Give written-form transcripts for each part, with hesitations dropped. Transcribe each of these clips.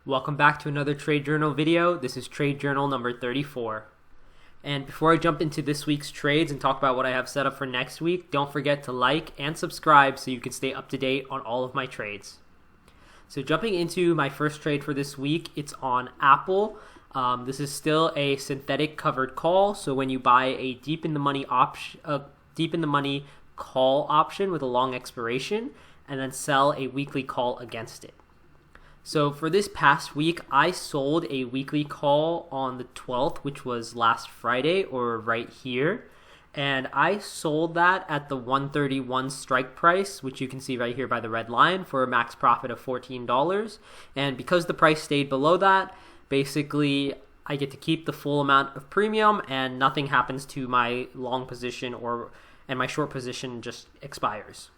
Welcome back to another Trade Journal video. This is Trade Journal number 34. And before I jump into this week's trades and talk about what I have set up for next week, don't forget to like and subscribe so you can stay up to date on all of my trades. So jumping into my first trade for this week, it's on Aapl. This is still a synthetic covered call. So when you buy a deep in the money call option with a long expiration and then sell a weekly call against it. So for this past week, I sold a weekly call on the 12th, which was last Friday, or right here. And I sold that at the 131 strike price, which you can see right here by the red line, for a max profit of $14. And because the price stayed below that, basically I get to keep the full amount of premium and nothing happens to my long position and my short position just expires.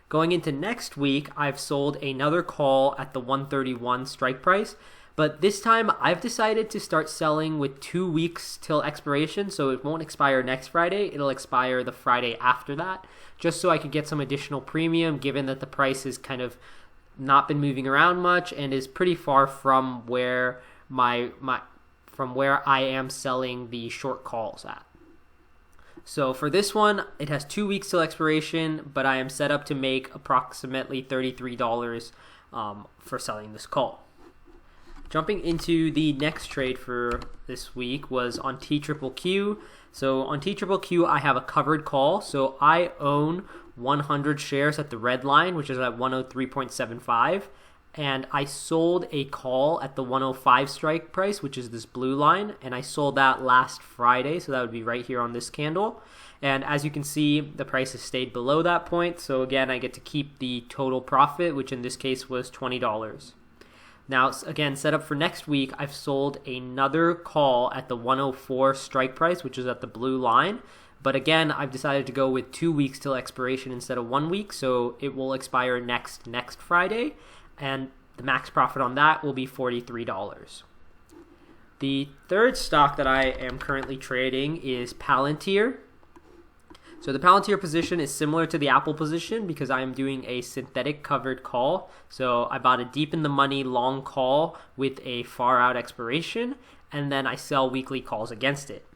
Going into next week, I've sold another call at the 131 strike price, but this time I've decided to start selling with 2 weeks till expiration, so it won't expire next Friday, it'll expire the Friday after that, just so I could get some additional premium given that the price has kind of not been moving around much and is pretty far from where from where I am selling the short calls at. So for this one, it has 2 weeks till expiration, but I am set up to make approximately $33 for selling this call. Jumping into the next trade for this week was on Tqqq. So on Tqqq, I have a covered call. So I own 100 shares at the red line, which is at 103.75. And I sold a call at the 105 strike price, which is this blue line, and I sold that last Friday, so that would be right here on this candle. And as you can see, the price has stayed below that point, so again, I get to keep the total profit, which in this case was $20. Now, again, set up for next week, I've sold another call at the 104 strike price, which is at the blue line. But again, I've decided to go with 2 weeks till expiration instead of 1 week, so it will expire next Friday. And the max profit on that will be $43. The third stock that I am currently trading is Pltr. So the Pltr position is similar to the Aapl position because I am doing a synthetic covered call. So I bought a deep in the money long call with a far out expiration, and then I sell weekly calls against it.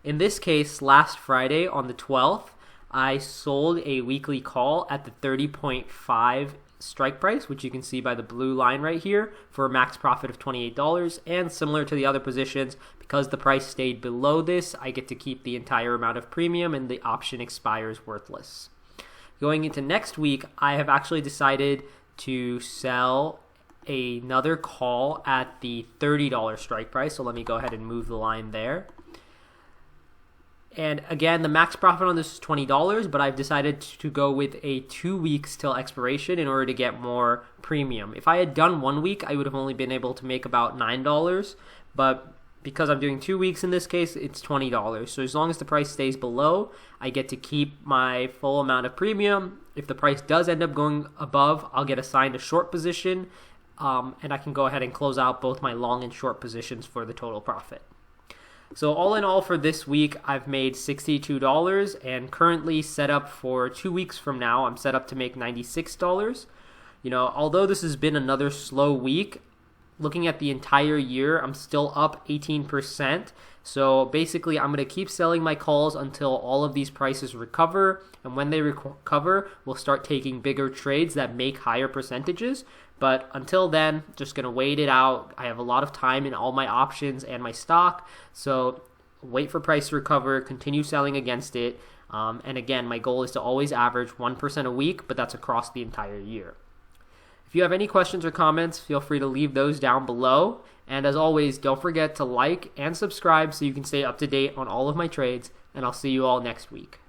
In this case, last Friday on the 12th, I sold a weekly call at the 30.5 strike price, which you can see by the blue line right here, for a max profit of $28. And similar to the other positions, because the price stayed below this, I get to keep the entire amount of premium and the option expires worthless. Going into next week, I have actually decided to sell another call at the $30 strike price. So let me go ahead and move the line there. And again, the max profit on this is $20, but I've decided to go with a 2 weeks till expiration in order to get more premium. If I had done 1 week, I would have only been able to make about $9, but because I'm doing 2 weeks in this case, it's $20. So as long as the price stays below, I get to keep my full amount of premium. If the price does end up going above, I'll get assigned a short position, and I can go ahead and close out both my long and short positions for the total profit. So all in all for this week, I've made $62 and currently set up for 2 weeks from now, I'm set up to make $96. Although this has been another slow week, looking at the entire year, I'm still up 18%. So basically, I'm going to keep selling my calls until all of these prices recover. And when they recover, we'll start taking bigger trades that make higher percentages. But until then, just going to wait it out. I have a lot of time in all my options and my stock. So wait for price to recover, continue selling against it. And again, my goal is to always average 1% a week, but that's across the entire year. If you have any questions or comments, feel free to leave those down below. And as always, don't forget to like and subscribe so you can stay up to date on all of my trades. And I'll see you all next week.